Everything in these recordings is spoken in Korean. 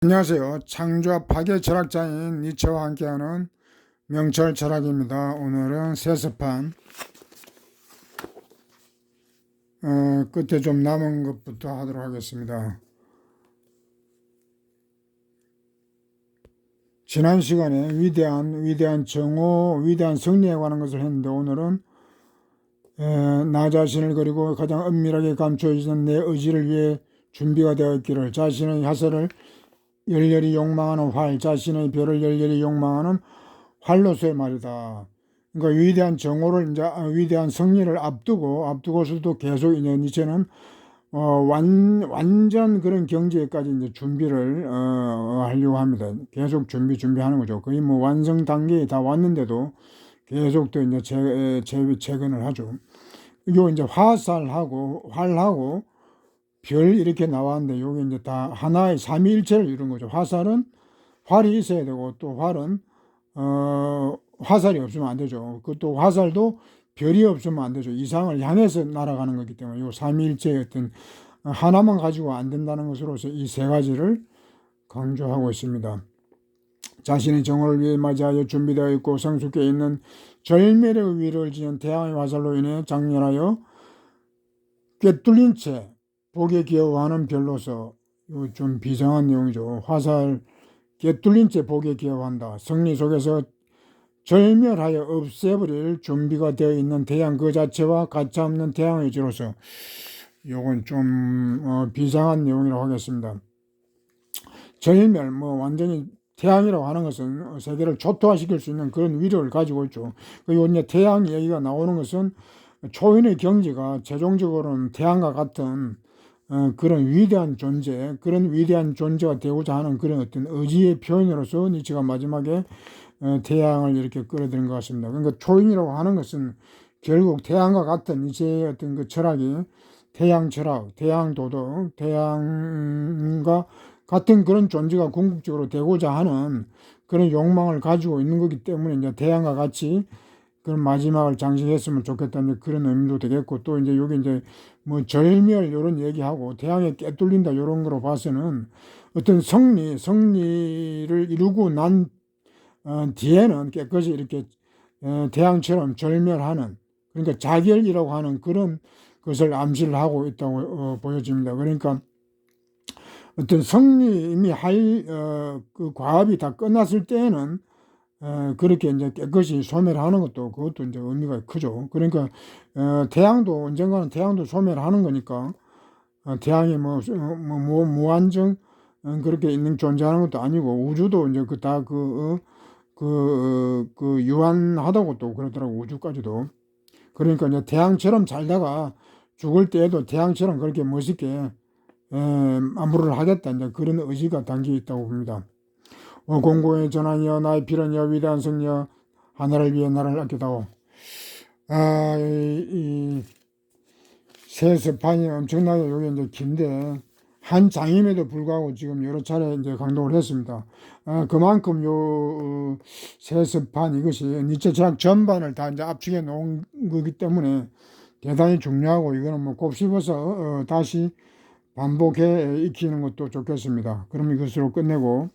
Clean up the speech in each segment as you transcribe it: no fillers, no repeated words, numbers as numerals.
안녕하세요. 창조와 파괴 철학자인 니체와 함께하는 명철 철학입니다. 오늘은 세습한 끝에 좀 남은 것부터 하도록 하겠습니다. 지난 시간에 위대한 정오, 위대한 승리에 관한 것을 했는데, 오늘은 나 자신을 그리고 가장 은밀하게 감춰 있는 내 의지를 위해 준비가 되어 있기를, 자신의 하세를 열렬히 욕망하는 활, 자신의 별을 열렬히 욕망하는 활로서의 말이다. 그러니까 위대한 정오를 이제 위대한 승리를 앞두고서도 계속 이제 니체는 완전 그런 경지에까지 이제 준비를 하려고 합니다. 계속 준비하는 거죠. 거의 뭐 완성 단계에 다 왔는데도 계속 또 이제 재건을 하죠. 이거 이제 활하고 별 이렇게 나왔는데, 요게 이제 다 하나의 삼위일체를 이룬 거죠. 활이 있어야 되고, 또 활은 화살이 없으면 안 되죠. 그것도 화살도 별이 없으면 안 되죠. 이상을 향해서 날아가는 거기 때문에 요 삼위일체의 어떤 하나만 가지고 안 된다는 것으로서 이 세 가지를 강조하고 있습니다. 자신의 정오를 위해 맞이하여 준비되어 있고 성숙해 있는 절멸의 위를 지은 태양의 화살로 인해 장렬하여 꿰뚫린 채 보게 기여하는 별로서, 좀 비상한 내용이죠. 화살 꿰뚫린 채 보게 기여한다. 승리 속에서 절멸하여 없애버릴 준비가 되어 있는 태양 그 자체와 가차없는 태양의 지로서, 요건 좀 비상한 내용이라고 하겠습니다. 절멸, 완전히 태양이라고 하는 것은 세계를 초토화시킬 수 있는 그런 위력을 가지고 있죠. 그리고 이제 태양 얘기가 나오는 것은 초인의 경지가 최종적으로는 태양과 같은 그런 위대한 존재가 되고자 하는 그런 어떤 의지의 표현으로서 니체가 마지막에 태양을 이렇게 끌어들인 것 같습니다. 그러니까 초인이라고 하는 것은 결국 태양과 같은 니체의 어떤 그 철학이 태양 철학, 태양 도덕, 태양과 같은 그런 존재가 궁극적으로 되고자 하는 그런 욕망을 가지고 있는 거기 때문에 이제 태양과 같이 그런 마지막을 장식했으면 좋겠다는 그런 의미도 되겠고, 또 이제 여기 이제 뭐 절멸 이런 얘기하고 태양에 꿰뚫린다 이런 거로 봐서는 어떤 승리를 이루고 난 뒤에는 깨끗이 이렇게 태양처럼 절멸하는, 그러니까 자결이라고 하는 그런 것을 암시를 하고 있다고 보여집니다. 그러니까 어떤 승리 이미 그 과업이 다 끝났을 때에는 그렇게 이제 깨끗이 소멸하는 그것도 이제 의미가 크죠. 그러니까 태양도 언젠가는 태양도 소멸하는 거니까, 태양이 무한정 그렇게 있는 존재하는 것도 아니고, 우주도 이제 유한하다고 또 그러더라고, 우주까지도. 그러니까 이제 태양처럼 살다가 죽을 때에도 태양처럼 그렇게 멋있게 마무리를 하겠다, 이제 그런 의지가 담겨 있다고 봅니다. 공고의 전환이여 나의 필연이여 위대한 승리여 하나를 위해 나를 아끼다오. 이 세습판이 엄청나게 여기 이제 긴데, 한 장임에도 불구하고 지금 여러 차례 이제 강동을 했습니다. 그만큼 요 세습판 이것이 니체 철학 전반을 다 이제 압축해 놓은 거기 때문에 대단히 중요하고, 이거는 뭐 곱씹어서 다시 반복해 익히는 것도 좋겠습니다. 그럼 이것으로 끝내고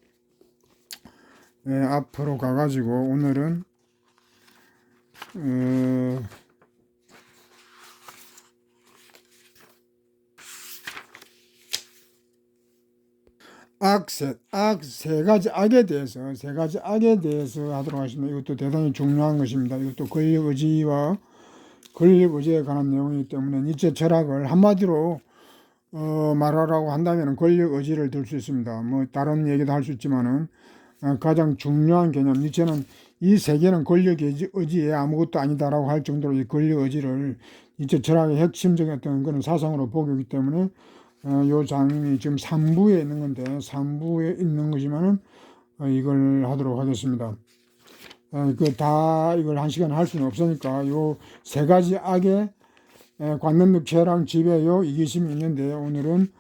앞으로 가가지고 오늘은 세 가지 악에 대해서 하도록 하겠습니다. 이것도 대단히 중요한 것입니다. 이것도 권력 의지에 관한 내용이기 때문에 니체 철학을 한마디로 말하라고 한다면 권력 의지를 들 수 있습니다. 뭐 다른 얘기도 할 수 있지만은 가장 중요한 개념, 니체는 이 세계는 권력 의지에 아무것도 아니다라고 할 정도로 이 권력 의지를 니체 철학의 핵심적인 어떤 그런 사상으로 보기 때문에 요 장이 지금 3부에 있는 건데, 3부에 있는 거지만은 이걸 하도록 하겠습니다. 이걸 한 시간 할 수는 없으니까 요 세 가지 악의 관념력, 쾌락, 지배욕, 이기심이 있는데, 오늘은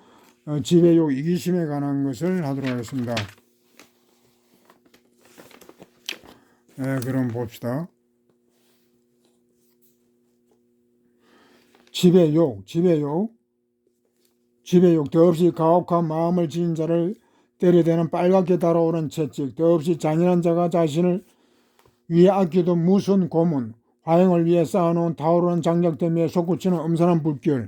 지배욕, 이기심에 관한 것을 하도록 하겠습니다. 그럼 봅시다. 지배욕, 더없이 가혹한 마음을 지닌 자를 때려대는 빨갛게 달아오른 채찍, 더없이 잔인한 자가 자신을 위해 아껴둔 무슨 고문, 화형을 위해 쌓아놓은 타오르는 장작더미에 솟구치는 음산한 불길,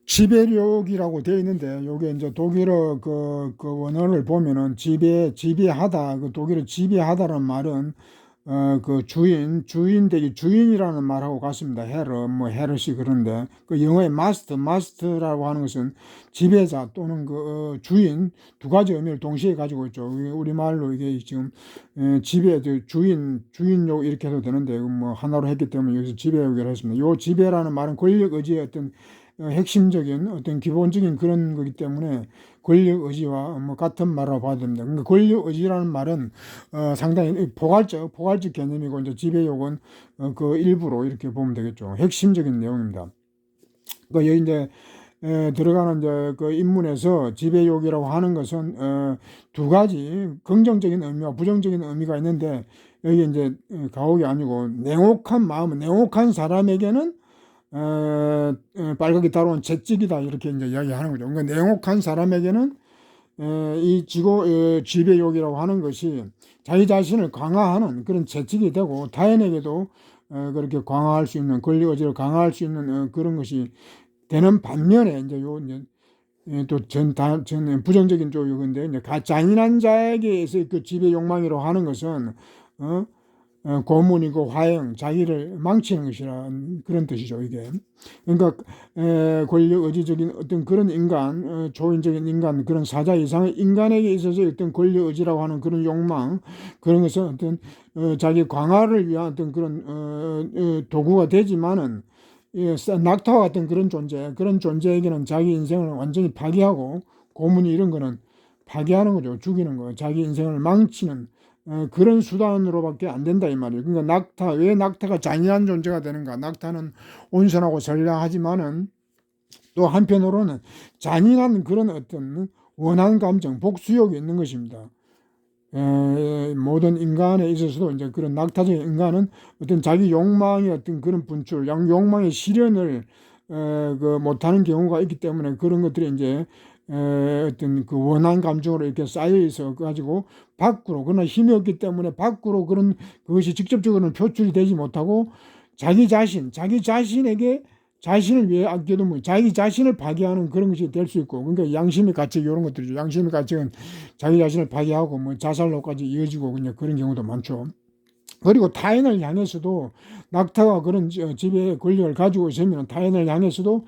지배력이라고 되어 있는데, 요게 이제 독일어 그 원어를 보면은 지배하다, 그 독일어 지배하다라는 말은 그 주인 되기 주인이라는 말하고 같습니다. 헤르, 뭐 헤르시 그런데 그 영어의 마스터라고 하는 것은 지배자 또는 그 주인 두 가지 의미를 동시에 가지고 있죠. 우리말로 이게 지금 지배, 주인욕 이렇게 해도 되는데 뭐 하나로 했기 때문에 여기서 지배욕이라고 했습니다. 요 지배라는 말은 권력 의지의 어떤 핵심적인 어떤 기본적인 그런 거기 때문에 권력 의지와 뭐 같은 말이라고 봐야 됩니다. 그러니까 권력 의지라는 말은 상당히 포괄적 개념이고 이제 지배욕은 그 일부로 이렇게 보면 되겠죠. 핵심적인 내용입니다. 그 여기 이제 들어가는 이제 그 인문에서 지배욕이라고 하는 것은 두 가지 긍정적인 의미와 부정적인 의미가 있는데 여기 이제 가혹이 아니고 냉혹한 마음, 냉혹한 사람에게는 빨갛게 달아온 채찍이다 이렇게 이제 이야기하는 거죠. 그러니까 냉혹한 사람에게는 이 지배욕이라고 하는 것이 자기 자신을 강화하는 그런 채찍이 되고 타인에게도 그렇게 강화할 수 있는 권리 의지를 강화할 수 있는 그런 것이 되는 반면에 이제 또 부정적인 쪽인데 이제 잔인한 자에게서 그 지배 욕망이라고 하는 것은 고문이고 화형, 자기를 망치는 것이라는 그런 뜻이죠, 이게. 그러니까, 권력 의지적인 어떤 그런 인간, 초인적인 인간, 그런 사자 이상의 인간에게 있어서 어떤 권력 의지라고 하는 그런 욕망, 그런 것은 어떤, 자기 강화를 위한 어떤 그런, 도구가 되지만은, 낙타와 같은 그런 존재에게는 자기 인생을 완전히 파괴하고, 고문이 이런 거는 파괴하는 거죠. 죽이는 거, 자기 인생을 망치는, 그런 수단으로밖에 안 된다 이 말이에요. 그러니까 왜 낙타가 잔인한 존재가 되는가? 낙타는 온순하고 선량하지만은 또 한편으로는 잔인한 그런 어떤 원한 감정, 복수욕이 있는 것입니다. 모든 인간에 있어서도 이제 그런 낙타적인 인간은 어떤 자기 욕망의 어떤 그런 분출, 욕망의 실현을 못하는 경우가 있기 때문에 그런 것들이 이제 어떤 그 원한 감정으로 이렇게 쌓여 있어 가지고 밖으로 그러나 힘이 없기 때문에 밖으로 그런 그것이 직접적으로는 표출이 되지 못하고 자기 자신에게 자신을 위해 아껴두면 자기 자신을 파괴하는 그런 것이 될 수 있고 그러니까 양심의 가책 이런 것들이죠. 양심의 가책은 자기 자신을 파괴하고 뭐 자살로까지 이어지고 그냥 그런 경우도 많죠. 그리고 타인을 향해서도 낙타가 그런 지배의 권력을 가지고 있으면 타인을 향해서도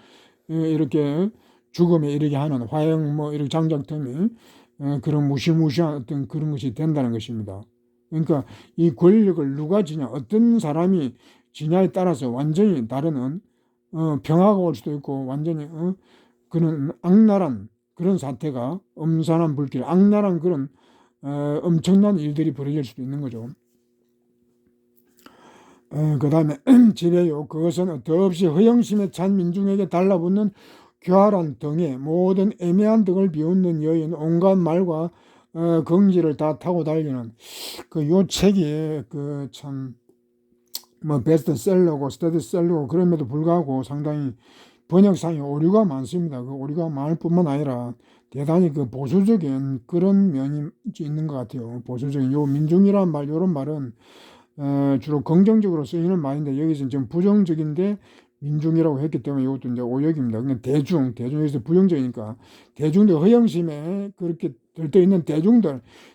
이렇게 죽음에 이르게 하는 화형 뭐 이렇게 장작터미 그런 무시무시한 어떤 그런 것이 된다는 것입니다. 그러니까 이 권력을 누가 지냐 어떤 사람이 지냐에 따라서 완전히 다른 평화가 올 수도 있고 완전히 그런 악랄한 그런 사태가 음산한 불길 악랄한 그런 엄청난 일들이 벌어질 수도 있는 거죠. 그 다음에 지배욕 그것은 더없이 허영심에 찬 민중에게 달라붙는 교활한 등에 모든 애매한 등을 비웃는 여인 온갖 말과 긍지를 다 타고 달리는 그 요 책이 그 참 뭐 베스트셀러고 스테디셀러고 그럼에도 불구하고 상당히 번역상에 오류가 많습니다. 그 오류가 많을 뿐만 아니라 대단히 그 보수적인 그런 면이 있는 것 같아요. 보수적인 요 민중이란 말 요런 말은 주로 긍정적으로 쓰이는 말인데 여기서는 좀 부정적인데 민중이라고 했기 때문에 이것도 이제 오역입니다. 그러니까 대중에서 부정적이니까 대중들 허영심에 그렇게 들떠 있는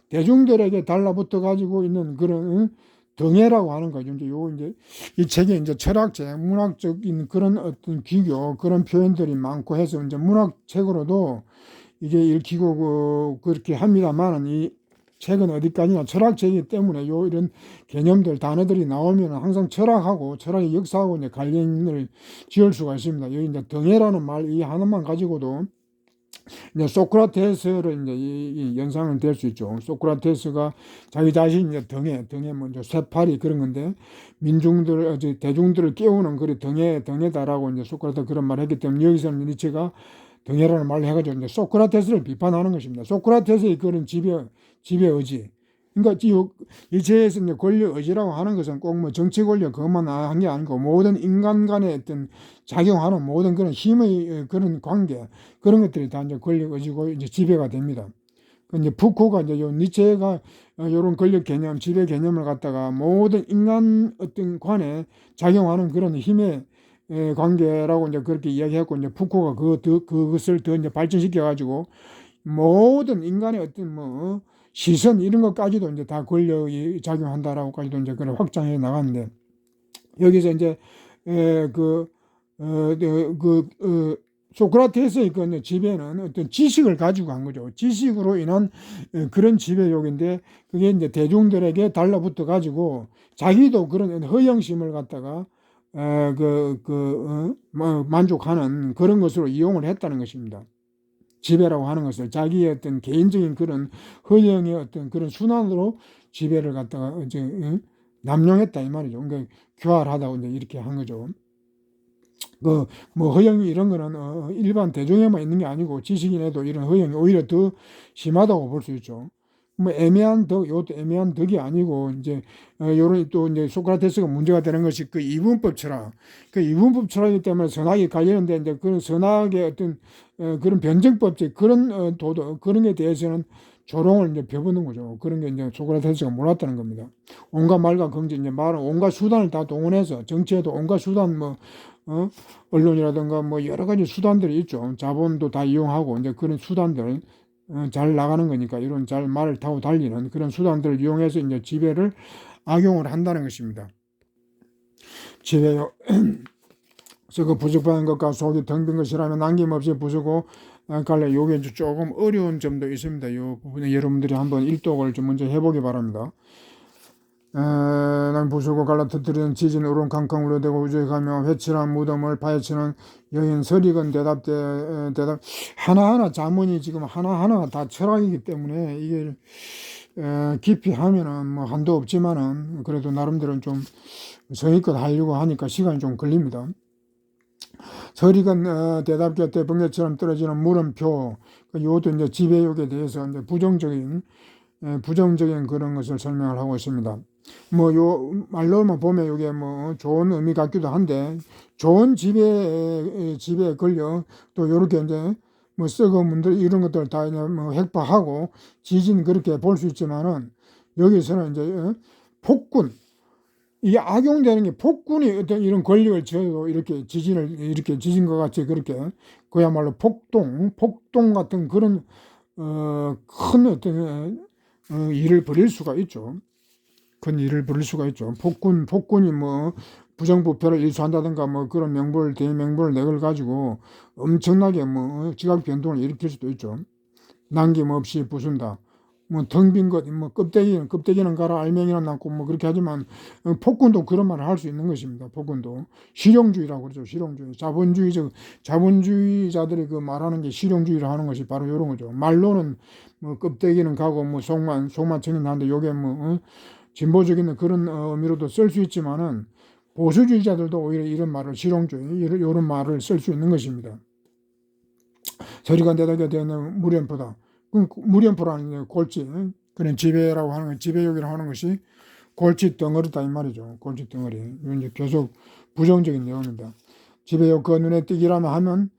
대중들에게 달라붙어 가지고 있는 그런 등해라고 하는 거죠. 이제 이 책에 이제 철학적, 문학적인 그런 어떤 기교 그런 표현들이 많고 해서 이제 문학책으로도 이게 읽히고 그렇게 합니다만은 이 책은 어디까지나 철학책이기 때문에 이런 개념들 단어들이 나오면 항상 철학하고 철학의 역사하고 이제 관련을 지을 수가 있습니다. 여기 이제 등해라는 말 이 하나만 가지고도 이제 소크라테스를 이제 이 연상은 될 수 있죠. 소크라테스가 자기 자신 이제 등에 먼저 쇠파리 그런 건데 대중들을 깨우는 그런 등해다라고 이제 소크라테스 그런 말을 했기 때문에 여기서는 니체가 등해라는 말을 해가지고 이제 소크라테스를 비판하는 것입니다. 소크라테스의 그런 지배 의지. 그러니까 이 책에서 이제 권력 의지라고 하는 것은 꼭 뭐 정치 권력 그것만 한 게 아니고 모든 인간 간의 어떤 작용하는 모든 그런 힘의 그런 관계 그런 것들이 다 이제 권력 의지고 이제 지배가 됩니다. 그 이제 푸코가 이제 요 니체가 요런 권력 개념, 지배 개념을 갖다가 모든 인간 어떤 관에 작용하는 그런 힘의 관계라고 이제 그렇게 이야기했고, 이제 푸코가 그것을 더 이제 발전시켜 가지고 모든 인간의 어떤 뭐 시선 이런 것까지도 이제 다 권력이 작용한다라고까지도 이제 그걸 확장해 나갔는데, 여기서 이제 소크라테스의 그 지배는 어떤 지식을 가지고 한 거죠. 지식으로 인한 그런 지배욕인데, 그게 이제 대중들에게 달라붙어 가지고 자기도 그런 허영심을 갖다가 만족하는 그런 것으로 이용을 했다는 것입니다. 지배라고 하는 것을 자기의 어떤 개인적인 그런 허영의 어떤 그런 순환으로 지배를 갖다가 이제 남용했다 이 말이죠. 그러니까 교활하다고 이제 이렇게 한 거죠. 뭐 허영이 이런 거는 일반 대중에만 있는 게 아니고 지식인에도 이런 허영이 오히려 더 심하다고 볼 수 있죠. 뭐 애매한 덕, 이것도 애매한 덕이 아니고 이제 요런 또 이제 소크라테스가 문제가 되는 것이 그 이분법 철학, 그 이분법 철학이기 때문에 선악이 갈리는데, 이제 그런 선악의 어떤 그런 변증법적 그런 도덕 그런 게 대해서는 조롱을 이제 벼붓는 거죠. 그런 게 이제 소크라테스가 몰랐다는 겁니다. 온갖 말과 긍지 이제 말은 온갖 수단을 다 동원해서, 정치에도 온갖 수단 뭐 언론이라든가 뭐 여러 가지 수단들이 있죠. 자본도 다 이용하고 이제 그런 수단들 잘 나가는 거니까 이런 잘 말을 타고 달리는 그런 수단들을 이용해서 이제 지배를 악용을 한다는 것입니다. 지배요. 그래서 그 부족한 것과 속이 텅 빈 것이라면 남김없이 부수고 갈래. 요게 조금 어려운 점도 있습니다. 이 부분에 여러분들이 한번 일독을 좀 먼저 해보기 바랍니다. 난 부수고 갈라터뜨리는 지진 우렁캉캉 우려대고 우주에 가며 회칠한 무덤을 파헤치는 여인 서리건 대답 하나하나 자문이 지금 하나하나가 다 철학이기 때문에 이게 깊이 하면은 뭐 한도 없지만은 그래도 나름대로 좀 성의껏 하려고 하니까 시간이 좀 걸립니다. 서리건 대답 곁에 번개처럼 떨어지는 물음표, 이것도 이제 지배욕에 대해서 이제 부정적인 그런 것을 설명을 하고 있습니다. 뭐 요 말로만 보면 이게 뭐 좋은 의미 같기도 한데, 좋은 지배에 걸려 또 요렇게 이제 뭐 썩은 문들 이런 것들 다 이제 뭐 핵파하고 지진 그렇게 볼 수 있지만은, 여기서는 이제 폭군, 이게 악용되는 게 폭군이 어떤 이런 권력을 쥐어도 이렇게 지진과 같이 그렇게 그야말로 폭동 같은 그런 큰 어떤 일을 벌일 수가 있죠. 큰 일을 벌일 수가 있죠. 폭군이 뭐 부정부패를 일수한다든가 뭐 그런 대명분을 내걸 가지고 엄청나게 뭐 지각 변동을 일으킬 수도 있죠. 남김없이 부순다. 뭐 텅 빈 것, 뭐 껍데기는 가라 알맹이는 남고 뭐 그렇게 하지만 폭군도 그런 말을 할 수 있는 것입니다. 폭군도 실용주의라고 그러죠. 실용주의. 자본주의자들이 그 말하는 게 실용주의라 하는 것이 바로 이런 거죠. 말로는 뭐 껍데기는 가고 뭐 속만 청인한데 요게 뭐 진보적인 그런 의미로도 쓸 수 있지만은 보수주의자들도 오히려 이런 말을 실용주의 이런 말을 쓸 수 있는 것입니다. 서리가 대답이 되는 물연포다. 물연포라는 골치, 그런 지배라고 하는 것, 지배욕이라고 하는 것이 골치 덩어리다 이 말이죠. 골치 덩어리. 이제 계속 부정적인 내용입니다. 지배욕 그 눈에 띄기라면 하면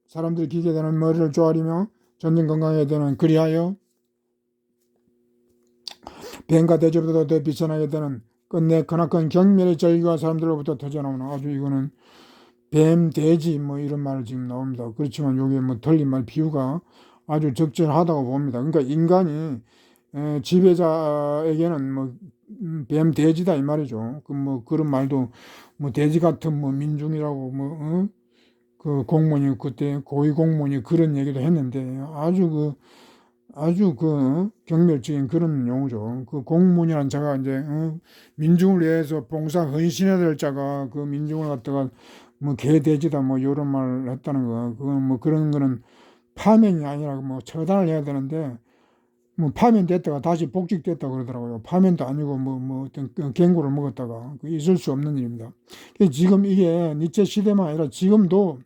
사람들이 기계되는 머리를 조아리며 전쟁 건강에 되는 그리하여 뱀과 돼지보다 더 비천하게 되는 끝내 크나큰 경멸의 절규가 사람들로부터 터져나오는, 아주 이거는 뱀, 돼지 뭐 이런 말을 지금 나옵니다. 그렇지만 요게 뭐 틀린 말 비유가 아주 적절하다고 봅니다. 그러니까 인간이 지배자에게는 뭐 뱀, 돼지다 이 말이죠. 그 뭐 그런 말도 뭐 돼지 같은 뭐 민중이라고 뭐 그 공무원이 그때 고위 공무원이 그런 얘기도 했는데, 아주 그 경멸적인 그런 용어죠. 그 공무원이라는 자가 이제 민중을 위해서 봉사 헌신해야 될 자가 그 민중을 갖다가 뭐 개돼지다 뭐 이런 말을 했다는 거, 그건 뭐 그런 거는 파면이 아니라 뭐 처단을 해야 되는데, 뭐 파면됐다가 다시 복직됐다 그러더라고요. 파면도 아니고 뭐 어떤 갱고를 먹었다가 있을 수 없는 일입니다. 지금 이게 니체 시대만 아니라 지금도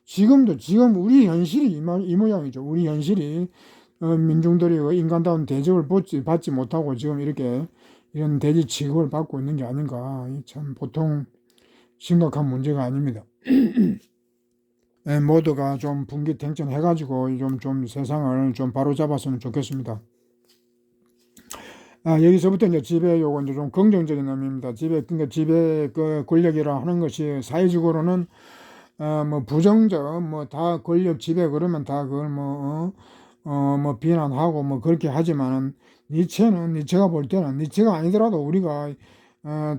지금 우리 현실이 이 모양이죠. 우리 현실이 민중들이 인간다운 대접을 받지 못하고 지금 이렇게 이런 대지 취급을 받고 있는 게 아닌가. 참 보통 심각한 문제가 아닙니다. 모두가 좀 분기탱천해가지고 좀 세상을 좀 바로잡았으면 좋겠습니다. 여기서부터 이제 지배 요거 이제 좀 긍정적인 의미입니다. 그러니까 지배 그 권력이라 하는 것이 사회적으로는 뭐 부정적 뭐 다 권력 지배 그러면 다 그걸 뭐 비난하고 뭐 그렇게 하지만은 니체가 볼 때는 니체가 아니더라도 우리가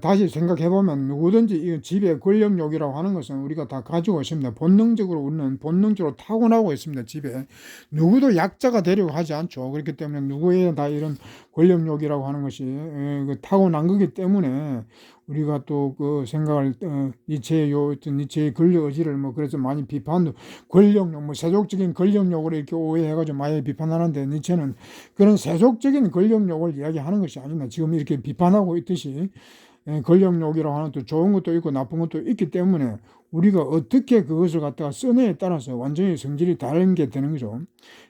다시 생각해보면 누구든지 이 지배 권력욕이라고 하는 것은 우리가 다 가지고 있습니다. 본능적으로 우리는 본능적으로 타고나고 있습니다. 지배 누구도 약자가 되려고 하지 않죠. 그렇기 때문에 누구에 다 이런 권력욕이라고 하는 것이 타고난 거기 때문에 우리가 또 그 생각을 니체의 권력 의지를 뭐 그래서 많이 비판도 권력욕 뭐 세속적인 권력욕으로 이렇게 오해해가지고 많이 비판하는데 니체는 그런 세속적인 권력욕을 이야기하는 것이 아닙니다. 지금 이렇게 비판하고 있듯이 권력욕이라고 하는 또 좋은 것도 있고 나쁜 것도 있기 때문에 우리가 어떻게 그것을 갖다가 쓰느냐에 따라서 완전히 성질이 다른 게 되는 거죠.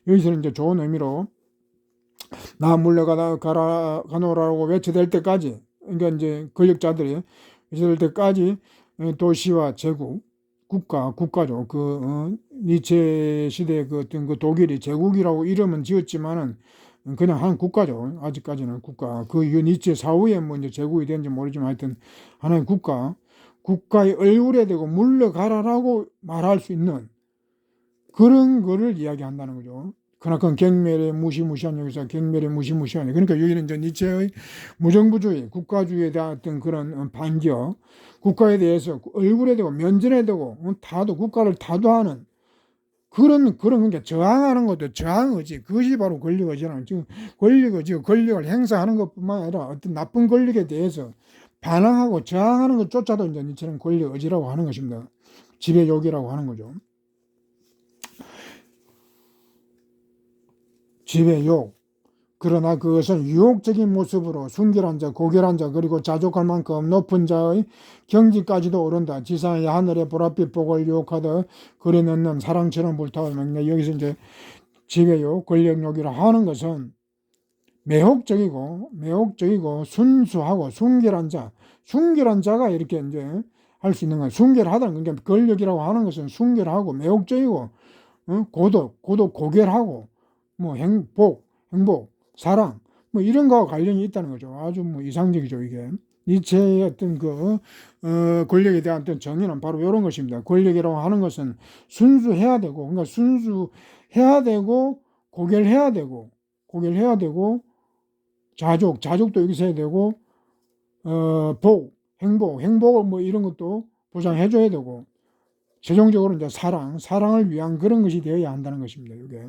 여기서는 이제 좋은 의미로 나 물러가노라고 외쳐댈 때까지 그러니까 이제 권력자들이 외쳐댈 때까지 도시와 제국 국가죠. 니체 시대 그 어떤 그 독일이 제국이라고 이름은 지었지만은 그냥 한 국가죠. 아직까지는 국가. 그 니체 사후에 뭐 이제 제국이 된지 모르지만 하여튼 하나의 국가의 얼굴에 대고 물러가라라고 말할 수 있는 그런 거를 이야기한다는 거죠. 그나큰 경멸의 무시무시한 여기서 경멸의 무시무시한 그러니까 여기는 이제 니체의 무정부주의 국가주의에 대한 어떤 그런 반격 국가에 대해서 얼굴에 대고 면전에 대고 국가를 타도하는 그런 그러니까 저항하는 것도 저항의지 그것이 바로 권력의지라는 지금 권력의지 권력을 행사하는 것뿐만 아니라 어떤 나쁜 권력에 대해서 반항하고 저항하는 것조차도 이제 니체는 권력의지라고 하는 것입니다. 지배욕이라고 하는 거죠. 지배욕. 그러나 그것은 유혹적인 모습으로 순결한 자, 고결한 자, 그리고 자족할 만큼 높은 자의 경지까지도 오른다. 지상의 하늘의 보랏빛 복을 유혹하듯 그리 넣는 사랑처럼 불타오르는 여기서 이제 지배욕, 권력욕이라 하는 것은 매혹적이고 순수하고 순결한 자가 이렇게 이제 할 수 있는 거예요. 순결하다는 그러니까 권력이라고 하는 것은 순결하고 매혹적이고 고결하고 뭐 행복, 사랑, 뭐 이런 거와 관련이 있다는 거죠. 아주 뭐 이상적이죠, 이게. 니체의 어떤 권력에 대한 어떤 정의는 바로 이런 것입니다. 권력이라고 하는 것은 순수해야 되고, 그러니까 순수해야 되고, 고결해야 되고, 자족도 여기서 해야 되고, 행복을 뭐 이런 것도 보장해줘야 되고, 최종적으로 이제 사랑을 위한 그런 것이 되어야 한다는 것입니다, 이게.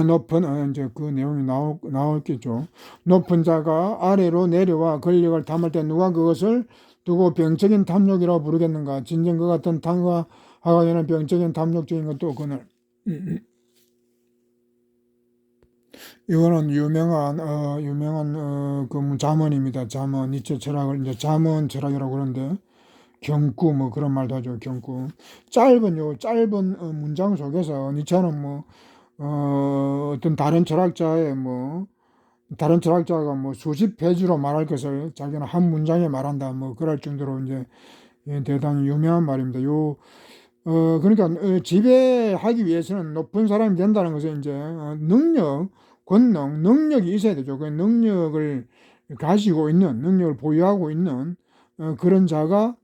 높은 이제 그 내용이 나올겠죠. 높은 자가 아래로 내려와 권력을 담을 때 누가 그것을 두고 병적인 탐욕이라고 부르겠는가? 진정 그 같은 탐과 하가 되는 병적인 탐욕적인 것도 그늘. 이거는 유명한 그 잠언입니다. 잠언 니체 철학을 이제 잠언 철학이라고 그러는데 경구 뭐 그런 말도 하죠. 경구 짧은 문장 속에서 니체는 어떤 다른 철학자가 뭐 수십 페이지로 말할 것을 자기는 한 문장에 말한다 뭐 그럴 정도로 이제 대단히 유명한 말입니다. 그러니까 지배하기 위해서는 높은 사람이 된다는 것은 이제 능력이 있어야 되죠. 그 능력을 가지고 있는 능력을 보유하고 있는 그런 자가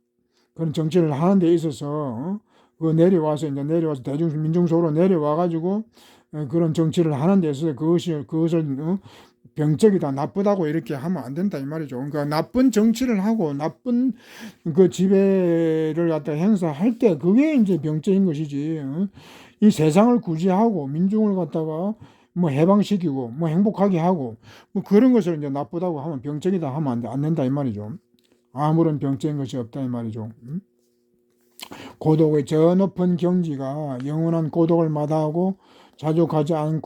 그런 정치를 하는 데 있어서 내려와서 민중 속으로 내려와 가지고 그런 정치를 하는 데 있어서 그것을 병적이다, 나쁘다고 이렇게 하면 안 된다 이 말이죠. 그러니까 나쁜 정치를 하고 나쁜 그 지배를 갖다 행사할 때 그게 이제 병적인 것이지. 이 세상을 구제하고 민중을 갖다가 뭐 해방시키고 뭐 행복하게 하고 뭐 그런 것을 이제 나쁘다고 하면 병적이다 하면 안 된다 이 말이죠. 아무런 병적인 것이 없다 이 말이죠. 고독의 저 높은 경지가 영원한 고독을 마다하고 자족하지 않는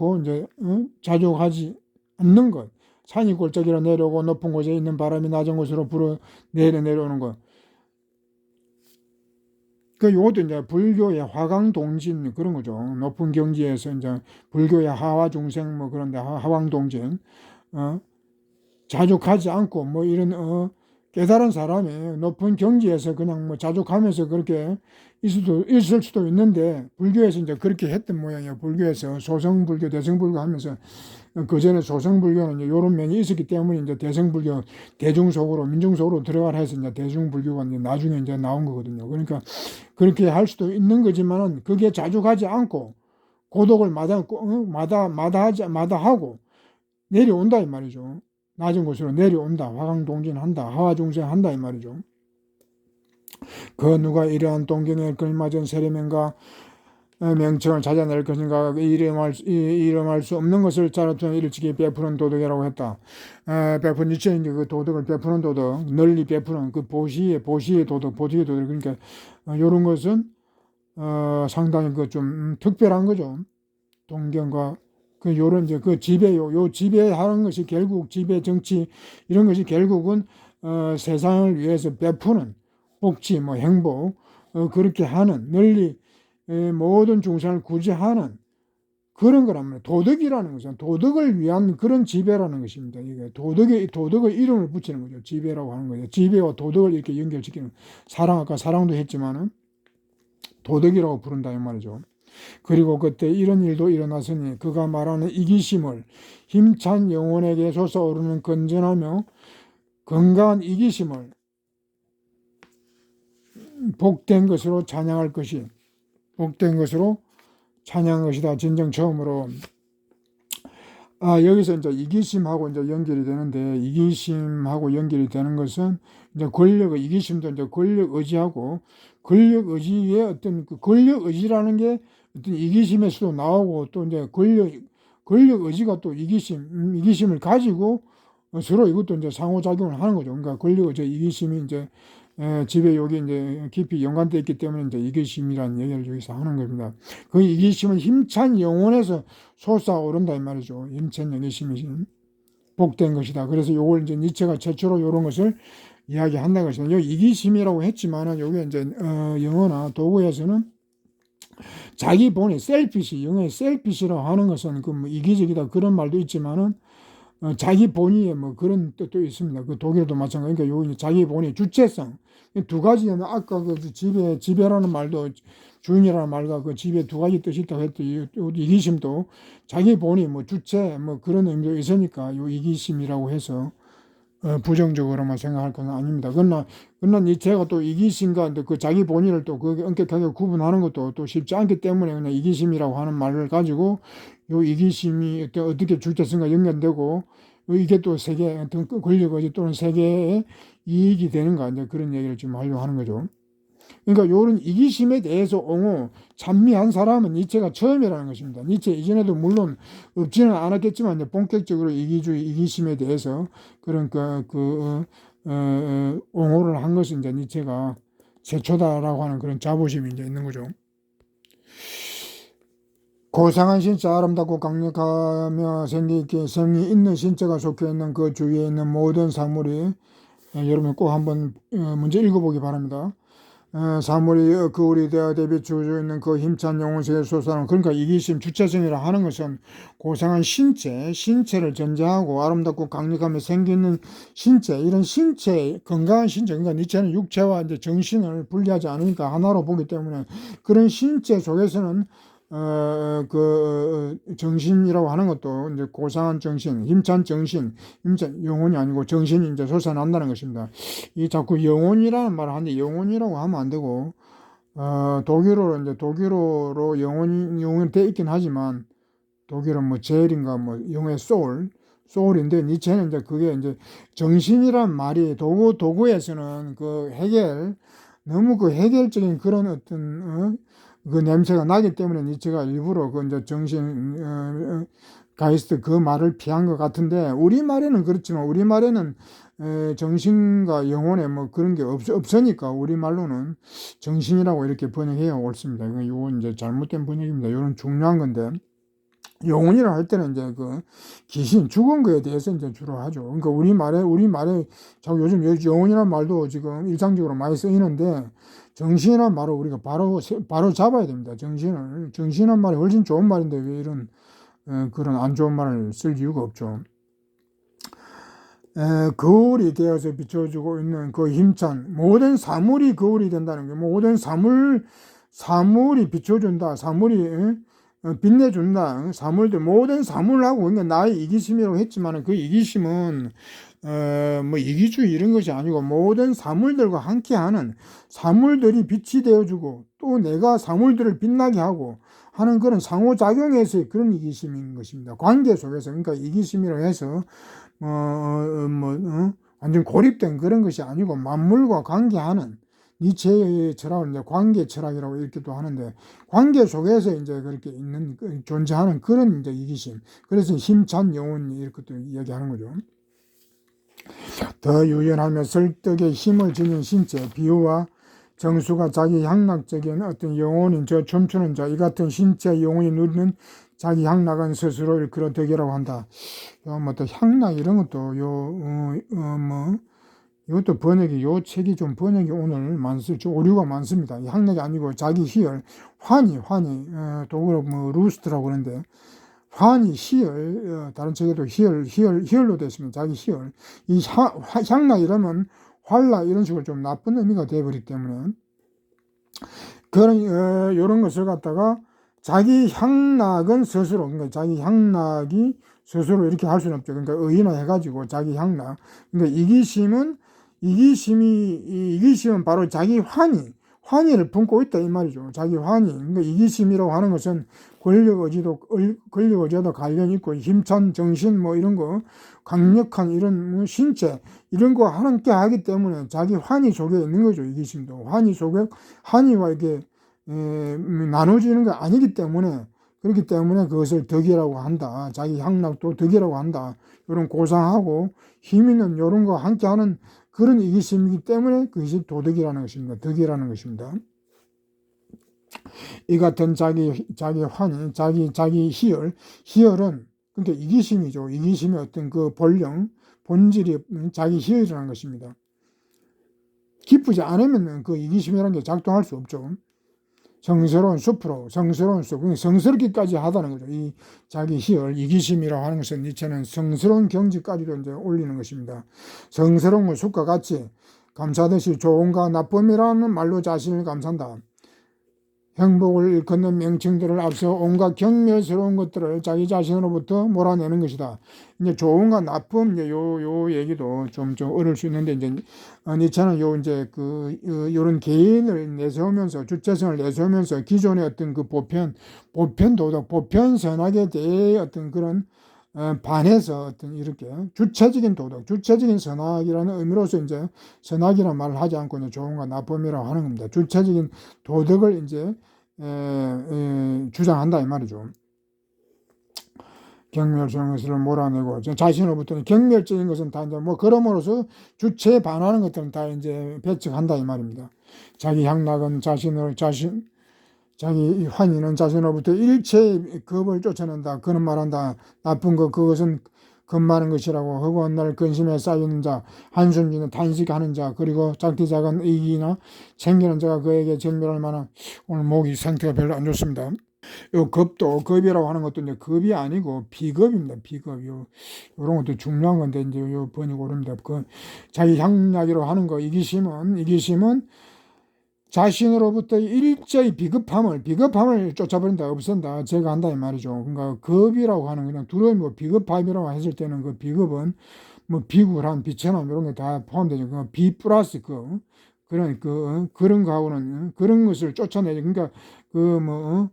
것. 산이 골짜기로 내려오고 높은 곳에 있는 바람이 낮은 곳으로 불어 내려오는 것. 요것도 이제 불교의 화강동진 그런 거죠. 높은 경지에서 이제 불교의 하와 중생 뭐 그런데 하왕동진, 자족하지 않고 뭐 이런 깨달은 사람이 높은 경지에서 그냥 뭐 자족하면서 그렇게 있을 수도 있는데, 불교에서 이제 그렇게 했던 모양이에요. 불교에서 소성불교, 대성불교 하면서, 그 전에 소성불교는 이제 요런 면이 있었기 때문에 이제 대성불교, 대중속으로, 민중속으로 들어가라 해서 이제 대중불교가 이제 나중에 이제 나온 거거든요. 그러니까 그렇게 할 수도 있는 거지만은 그게 자족하지 않고 고독을 마다하고 내려온다 이 말이죠. 낮은 곳으로 내려온다. 화강동진한다. 하화중생한다 이 말이죠. 그 누가 이러한 동경에 걸맞은 세례명과 명칭을 찾아낼 것인가. 이름할 수 없는 것을 자라투는 일찍이 베푸는 도덕이라고 했다. 베푸는 니체는 그 도덕을 베푸는 도덕, 널리 베푸는 그 보시의 도덕, 보시의 도덕. 그러니까 이런 것은 상당히 그 좀 특별한 거죠. 동경과 그 요런 이제 그 요 지배하는 것이 결국 지배 정치 이런 것이 결국은 세상을 위해서 베푸는 복지 뭐 행복 그렇게 하는 널리 모든 중생을 구제하는 그런 거란 말이에요. 도덕이라는 것은 도덕을 위한 그런 지배라는 것입니다. 이게 도덕의 이름을 붙이는 거죠. 지배라고 하는 거죠. 지배와 도덕을 이렇게 연결시키는 아까 사랑도 했지만은 도덕이라고 부른다 이 말이죠. 그리고 그때 이런 일도 일어났으니 그가 말하는 이기심을 힘찬 영혼에게 솟아오르는 건전하며 건강한 이기심을 복된 것으로 찬양할 것이 복된 것으로 찬양한 것이다. 진정 처음으로 여기서 이제 이기심하고 이제 연결이 되는데 이기심하고 연결이 되는 것은 이제 이기심도 이제 권력 의지하고 권력 의지의 어떤 그 권력 의지라는 게 어떤 이기심에서도 나오고 또 이제 권력 의지가 또 이기심을 가지고 서로 이것도 이제 상호작용을 하는 거죠. 그러니까 권력 의지 이기심이 이제 집에 여기 이제 깊이 연관되어 있기 때문에 이제 이기심이라는 얘기를 여기서 하는 겁니다. 그 이기심은 힘찬 영혼에서 솟아오른다 이 말이죠. 힘찬 이기심이 복된 것이다. 그래서 요걸 이제 니체가 최초로 이런 것을 이야기한다는 것이다. 여기 이기심이라고 했지만은 여기 이제 영어나 도구에서는 자기 본의 영어의 셀피시라고 하는 것은 그 뭐 이기적이다 그런 말도 있지만은 자기 본의의 뭐 그런 뜻도 있습니다. 그 독일도 마찬가지. 그러니까 여기 자기 본의 주체성 두 가지는 아까 그 지배라는 말도 주인이라는 말과 그 지배 두 가지 뜻이 있다고 했더니 이기심도 자기 본의 뭐 주체 뭐 그런 의미도 있으니까 요 이기심이라고 해서 부정적으로만 생각할 건 아닙니다. 그러나 제가 또 이기심과 그 자기 본의를 또 그게 엄격하게 구분하는 것도 또 쉽지 않기 때문에 그냥 이기심이라고 하는 말을 가지고 요 이기심이 어떻게 주체성과 연결되고 이게 또 세계 어떤 권력의지 또는 세계의 이익이 되는가 이제 그런 얘기를 지금 하려고 하는 거죠. 그러니까 요런 이기심에 대해서 찬미한 사람은 니체가 처음이라는 것입니다. 니체 이전에도 물론 없지는 않았겠지만 이제 본격적으로 이기심에 대해서 그런 옹호를 한 것은 이제 니체가 최초다라고 하는 그런 자부심이 이제 있는 거죠. 고상한 신체 아름답고 강력하며 성이 있는 신체가 속해 있는 그 주위에 있는 모든 사물이 여러분 꼭 한번 문제 읽어보기 바랍니다. 사물이 그울이 되어 대비 주어져 있는 그 힘찬 영혼세계 솟아나는 그러니까 이기심 주체성이라 하는 것은 고상한 신체를 전제하고 아름답고 강력하며 생기는 신체 이런 건강한 신체 그러니까 니체는 육체와 이제 정신을 분리하지 않으니까 하나로 보기 때문에 그런 신체 속에서는 정신이라고 하는 것도 이제 고상한 정신, 힘찬 영혼이 아니고 정신이 이제 솟아난다는 것입니다. 이 자꾸 영혼이라는 말을 하는데 영혼이라고 하면 안 되고, 독일어로 영혼이 돼 있긴 하지만, 독일은 뭐 젤인가 뭐 영어의 소울인데 니체는 이제 그게 이제 정신이란 말이 도구에서는 너무 그 해결적인 그런 어떤, 그 냄새가 나기 때문에 니체가 일부러 그 이제 가이스트 그 말을 피한 것 같은데 우리말에는 그렇지만 우리말에는 정신과 영혼에 뭐 그런 게 없으니까 우리말로는 정신이라고 이렇게 번역해야 옳습니다. 이건 이제 잘못된 번역입니다. 이건 중요한 건데 영혼이라 할 때는 이제 그 귀신 죽은 거에 대해서 이제 주로 하죠. 그러니까 우리말에 자꾸 요즘 영혼이라는 말도 지금 일상적으로 많이 쓰이는데 정신이란 말을 우리가 바로 잡아야 됩니다. 정신이란 말이 훨씬 좋은 말인데 왜 이런 그런 안 좋은 말을 쓸 이유가 없죠. 거울이 되어서 비춰주고 있는 그 힘찬 모든 사물이 거울이 된다는 게, 모든 사물이 비춰준다, 사물이 빛내준다, 사물들, 모든 사물하고, 그러니까 나의 이기심이라고 했지만 그 이기심은 뭐 이기주의 이런 것이 아니고, 모든 사물들과 함께하는, 사물들이 빛이 되어주고 또 내가 사물들을 빛나게 하고 하는 그런 상호작용에서의 그런 이기심인 것입니다. 관계 속에서. 그러니까 이기심이라고 해서 완전 고립된 그런 것이 아니고, 만물과 관계하는, 니체의 철학은 이제 관계 철학이라고 이렇게도 하는데, 관계 속에서 이제 그렇게 있는, 존재하는 그런 이제 이기심. 그래서 힘찬 영혼 이렇게도 이야기하는 거죠. 더 유연하며 설득의 힘을 지닌 신체, 비유와 정수가 자기 향락적인 어떤 영혼인 저 춤추는 자, 이 같은 신체 영혼이 누리는 자기 향락은 스스로 일컬어 덕이라고 한다. 또 향락 이런 것도 이것도 번역이, 요 책이 좀 번역이 오늘 오류가 많습니다. 향락이 아니고 자기 희열, 환희, 독일어 루스트라고 그러는데, 환희, 희열, 다른 책에도 희열로 되어 있습니다. 자기 희열. 이 향락 이러면 환락 이런 식으로 좀 나쁜 의미가 되어버리기 때문에, 그런, 요런 것을 갖다가 자기 향락은 스스로, 그러니까 자기 향락이 스스로 이렇게 할 수는 없죠. 그러니까 의인화해가지고 자기 향락. 그러니까 이기심은 바로 자기 환희를 품고 있다 이 말이죠. 자기 환희. 그러니까 이기심이라고 하는 것은 권력 의지와도 관련이 있고, 힘찬 정신 이런 거, 강력한 이런 신체 이런 거 함께 하기 때문에 자기 환희 속에 있는 거죠. 이기심도 환희 속에, 환희와 이게 나눠지는 게 아니기 때문에, 그렇기 때문에 그것을 덕이라고 한다. 자기 향락도 덕이라고 한다. 이런 고상하고 힘 있는 이런 거 함께 하는 그런 이기심이기 때문에 그것이 도덕이라는 것입니다. 덕이라는 것입니다. 이 같은 자기 환희, 자기 희열은 그러니까 이기심이죠. 이기심의 어떤 그 본질이 자기 희열이라는 것입니다. 기쁘지 않으면 그 이기심이라는 게 작동할 수 없죠. 성스러운 숲, 성스럽기까지 하다는 거죠. 이 자기 희열, 이기심이라고 하는 것은 니체는 성스러운 경지까지도 이제 올리는 것입니다. 성스러운 숲과 같이 감사듯이 좋은가 나쁨이라는 말로 자신을 감싼다. 행복을 일컫는 명칭들을 앞서 온갖 경멸스러운 것들을 자기 자신으로부터 몰아내는 것이다. 이제 좋은가 나쁨, 이제 요 얘기도 좀 어려울 수 있는데, 이제, 니체는 요런 개인을 내세우면서, 주체성을 내세우면서 기존의 어떤 그 보편 도덕, 보편 선악에 대해 어떤 그런, 반해서 어떤 이렇게 주체적인 도덕, 주체적인 선악이라는 의미로서 이제 선악이라는 말을 하지 않고 이제 좋은가 나쁨이라고 하는 겁니다. 주체적인 도덕을 이제 주장한다 이 말이죠. 경멸스러운 것을 몰아내고, 자신으로부터는 경멸적인 것은 다 이제 그럼으로써 주체에 반하는 것들은 다 이제 배척한다 이 말입니다. 자기 향락은 자기 환희는 자신으로부터 일체의 겁을 쫓아낸다. 그는 말한다. 나쁜 것, 그것은 겁많은 것이라고. 허구한 날 근심에 쌓이는 자, 한숨 지는 탄식하는 자, 그리고 작디 작은 의기나 챙기는 자가 그에게 정멸할 만한. 오늘 목이 상태가 별로 안 좋습니다. 요 겁이라고 하는 것도 이제 겁이 아니고 비겁입니다. 비겁. 요런 것도 중요한 건데, 이제 요 번역 오릅니다. 자기 향락이라고 하는 거, 이기심은 자신으로부터 일제히 비겁함을 쫓아버린다, 없앤다, 제거한다 이 말이죠. 그러니까 겁이라고 하는 그냥 두려움이고, 비겁함이라고 했을 때는 그 비겁은 비굴함, 비천함 이런 게 다 포함되죠. 그 비 플러스 그런 거하고는 그런 것을 쫓아내죠. 그러니까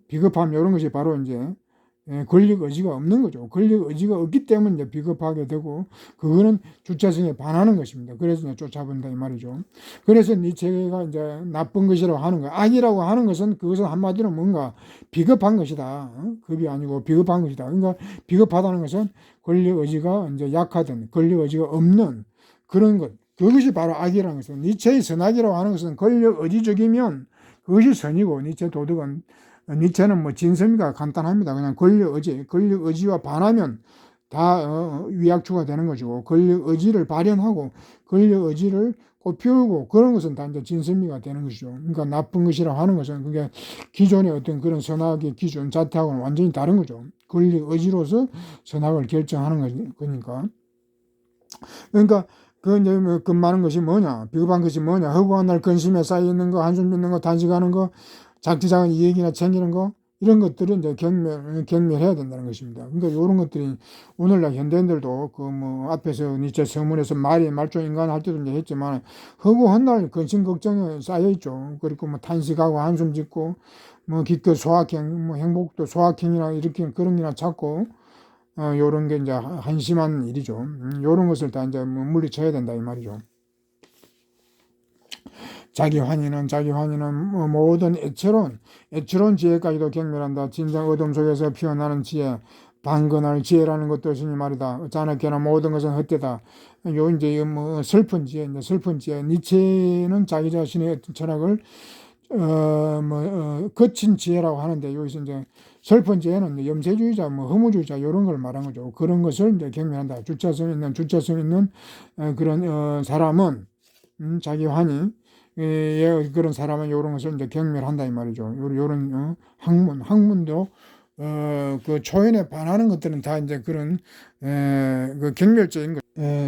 비겁함 이런 것이 바로 이제 권력 의지가 없는 거죠. 권력 의지가 없기 때문에 이제 비겁하게 되고, 그거는 주체성에 반하는 것입니다. 그래서 이제 쫓아본다 이 말이죠. 그래서 니체가 이제 나쁜 것이라고 하는 거, 악이라고 하는 것은 그것은 한마디로 뭔가 비겁한 것이다. 겁이 아니고 비겁한 것이다. 그러니까 비겁하다는 것은 권력 의지가 이제 약하든 권력 의지가 없는 그런 것, 그것이 바로 악이라는 것은, 니체의 선악이라고 하는 것은 권력 의지적이면 그것이 선이고, 니체 도덕은, 니체는 진선미가 간단합니다. 그냥 권력 의지와 반하면 다 위약추가 되는 것이고, 권력 의지를 발현하고 권력 의지를 꽃피우고 그런 것은 다 이제 진선미가 되는 것이죠. 그러니까 나쁜 것이라고 하는 것은 그게 기존의 어떤 그런 선악의 기준 자체하고는 완전히 다른 거죠. 권력 의지로서 선악을 결정하는 거니까. 그러니까 그 이제 뭐 근많은 것이 뭐냐, 비겁한 것이 뭐냐, 허구한 날 근심에 쌓여 있는 거, 한숨 짓는 거, 단식하는 거, 작지작은 이익이나 챙기는 거, 이런 것들은 이제 경멸해야 된다는 것입니다. 그러니까 이런 것들이 오늘날 현대인들도 그 뭐 앞에서 니체 서문에서 말종 인간 할 때도 이제 했지만 허구한 날 근심 걱정에 쌓여 있죠. 그리고 뭐 탄식하고 한숨 짓고 뭐 기껏 소확행, 뭐 행복도 소확행이나 이렇게 그런 게나 찾고 요런 게 이제 한심한 일이죠. 요런 것을 다 이제 뭐 물리쳐야 된다 이 말이죠. 자기 환희는 뭐 모든 애처로운 지혜까지도 경멸한다. 진정 어둠 속에서 피어나는 지혜, 방근할 지혜라는 것도 스님 말이다. 어찌하나 모든 것은 헛되다. 요 이제 뭐 슬픈 지혜. 니체는 자기 자신의 어떤 철학을 거친 지혜라고 하는데 여기서 이제 슬픈 지혜는 염세주의자, 뭐 허무주의자 이런 걸 말한 거죠. 그런 것을 이제 경멸한다. 주체성 있는 그런 사람은 자기 환희 그런 사람은 이런 것을 이제 경멸한다 이 말이죠. 요런 학문도 그 초연에 반하는 것들은 다 이제 그런 그 경멸적인 것.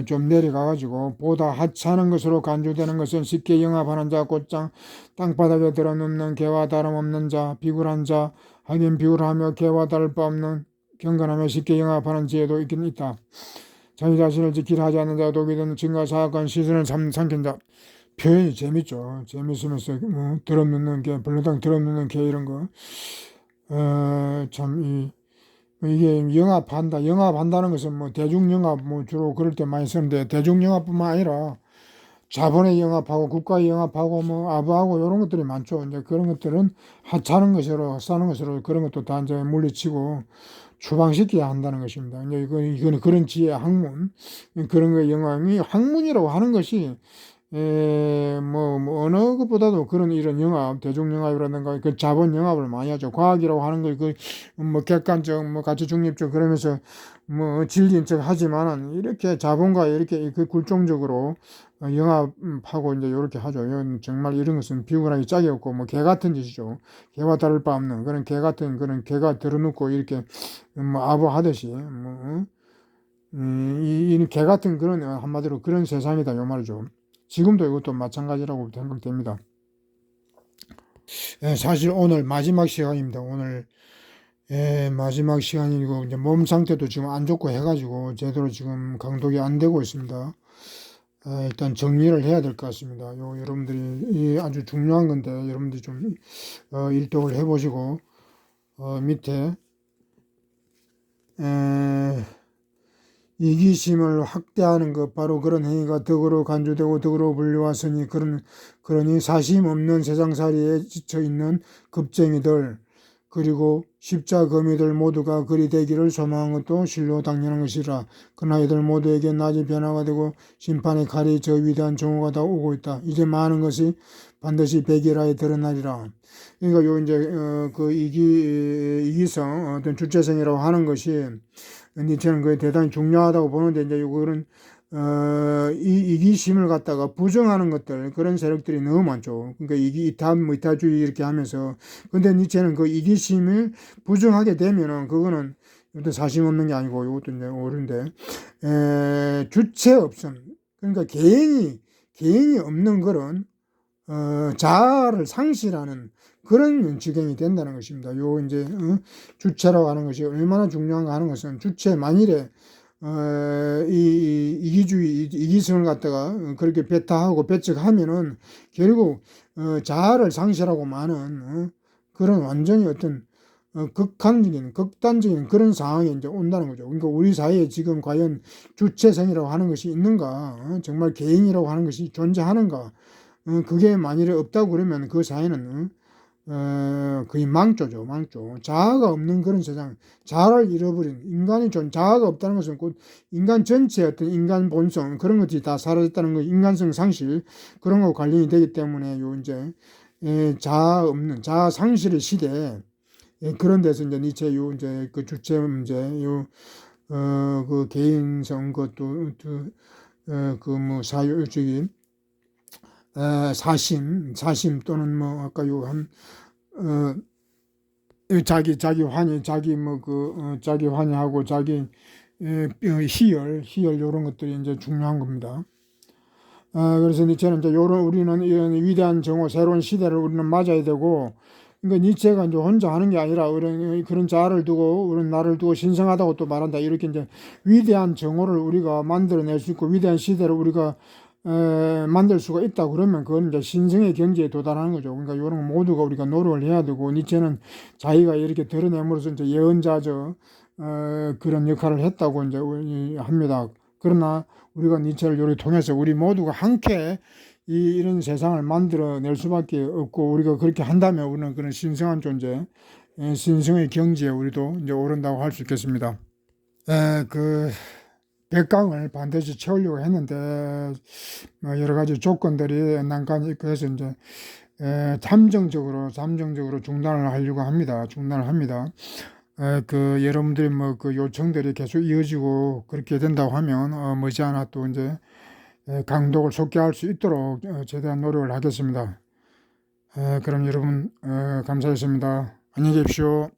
좀 내려가가지고 보다 하찮은 것으로 간주되는 것은 쉽게 영합하는 자, 곧장 땅바닥에 들어눕는 개와 다름없는 자, 비굴한 자, 하긴 비굴하며 개와 다를 바 없는 경건하며 쉽게 영합하는 지혜도 있긴 있다. 자기 자신을 지키려 하지 않는 자, 독이든 증거 사악한 시선을 삼킨 자. 표현이 재밌죠. 재밌으면서 뭐 들어눕는 개, 벌렁당 들어눕는 개 이런 거. 참 이게 영합한다는 것은 뭐 대중영합 뭐 주로 그럴 때 많이 쓰는데 대중영합뿐만 아니라 자본의 영합하고 국가의 영합하고 뭐 아부하고 이런 것들이 많죠. 이제 그런 것들은 하찮은 것으로 싸는 것으로 그런 것도 다 이제 물리치고 추방시켜야 한다는 것입니다. 이제 이거는 그런 지혜 학문 그런 거 영합이 학문이라고 하는 것이 어느 것보다도 그런 이런 영합, 대중영합이라든가 그 자본영합을 많이 하죠. 과학이라고 하는 걸 뭐 객관적, 뭐 가치 중립적 그러면서 뭐 진리인 척 하지만은 이렇게 자본과 이렇게 그 굴종적으로 영합하고 이제 이렇게 하죠. 이건 정말 이런 것은 비굴하기 짝이 없고 뭐 개 같은 짓이죠. 개와 다를 바 없는 그런 개 같은 그런 개가 들어눕고 이렇게 뭐 아부하듯이 개 같은 그런 한마디로 그런 세상이다 요 말이죠. 지금도 이것도 마찬가지라고 생각됩니다. 사실 오늘 마지막 시간입니다. 오늘 마지막 시간이고 이제 몸 상태도 지금 안 좋고 해가지고 제대로 지금 강독이 안 되고 있습니다. 일단 정리를 해야 될 것 같습니다. 여러분들이 아주 중요한 건데 여러분들이 좀 일독을 해보시고 밑에 이기심을 확대하는 것 바로 그런 행위가 덕으로 간주되고 덕으로 불려왔으니 그러니 사심 없는 세상살이에 지쳐있는 겁쟁이들 그리고 십자거미들 모두가 그리 되기를 소망한 것도 실로 당연한 것이라. 그러나 이들 모두에게 낮이 변화가 되고 심판의 칼이 저 위대한 정오가 다 오고 있다. 이제 많은 것이 반드시 백일하에 드러나리라. 그러니까 요 이제 그 이기성 어떤 주체성이라고 하는 것이 저는 그게 대단히 중요하다고 보는데 이제 요거는 이기심을 갖다가 부정하는 것들 그런 세력들이 너무 많죠. 그러니까 이타주의 이렇게 하면서 근데 니체는 그 이기심을 부정하게 되면은 그거는 이것도 사심 없는 게 아니고 이것도 이제 옳은데 주체 없음 그러니까 개인이 없는 그런 자아를 상실하는 그런 지경이 된다는 것입니다. 요 이제 주체라고 하는 것이 얼마나 중요한가 하는 것은 주체 만일에 이기성을 갖다가 그렇게 배타하고 배척하면은 결국 자아를 상실하고 많은 그런 완전히 어떤 극단적인 그런 상황이 이제 온다는 거죠. 그러니까 우리 사회에 지금 과연 주체성이라고 하는 것이 있는가, 정말 개인이라고 하는 것이 존재하는가, 그게 만일에 없다고 그러면 그 사회는 거의 망조죠, 망조. 자아가 없는 그런 세상, 자아를 잃어버린 자아가 없다는 것은 곧 인간 전체의 어떤 인간 본성 그런 것들이 다 사라졌다는 거, 인간성 상실 그런 거 관련이 되기 때문에 요 이제 자아 상실의 시대 그런 데서 이제 니체 요 이제 그 주체 문제 그 개인성 것도 그 뭐 사유주의 사심 또는 뭐 아까 요한 자기 환희 자기 자기 환희하고 자기 희열 이런 것들이 이제 중요한 겁니다. 그래서 니체는 이제 우리는 이런 위대한 정오, 새로운 시대를 우리는 맞아야 되고, 그러니까 니체가 이제 혼자 하는 게 아니라 그런 자아를 두고, 그런 나를 두고 신성하다고 또 말한다. 이렇게 이제 위대한 정오를 우리가 만들어낼 수 있고, 위대한 시대를 우리가 만들 수가 있다 그러면 그건 이제 신성의 경지에 도달하는 거죠. 그러니까 이런 모두가 우리가 노력을 해야 되고, 니체는 자기가 이렇게 드러냄으로써 이제 예언자죠. 그런 역할을 했다고 이제 합니다. 그러나 우리가 니체를 요리 통해서 우리 모두가 함께 이런 세상을 만들어낼 수밖에 없고, 우리가 그렇게 한다면 우리는 그런 신성한 존재, 신성의 경지에 우리도 이제 오른다고 할 수 있겠습니다. 그 백강을 반드시 채우려고 했는데 뭐 여러 가지 조건들이 난간이 있고 해서 이제 잠정적으로 중단을 하려고 합니다. 중단을 합니다. 그 여러분들이 뭐 그 요청들이 계속 이어지고 그렇게 된다고 하면 머지않아 또 이제 강독을 속개할 수 있도록 최대한 노력을 하겠습니다. 그럼 여러분 감사했습니다. 안녕히 계십시오.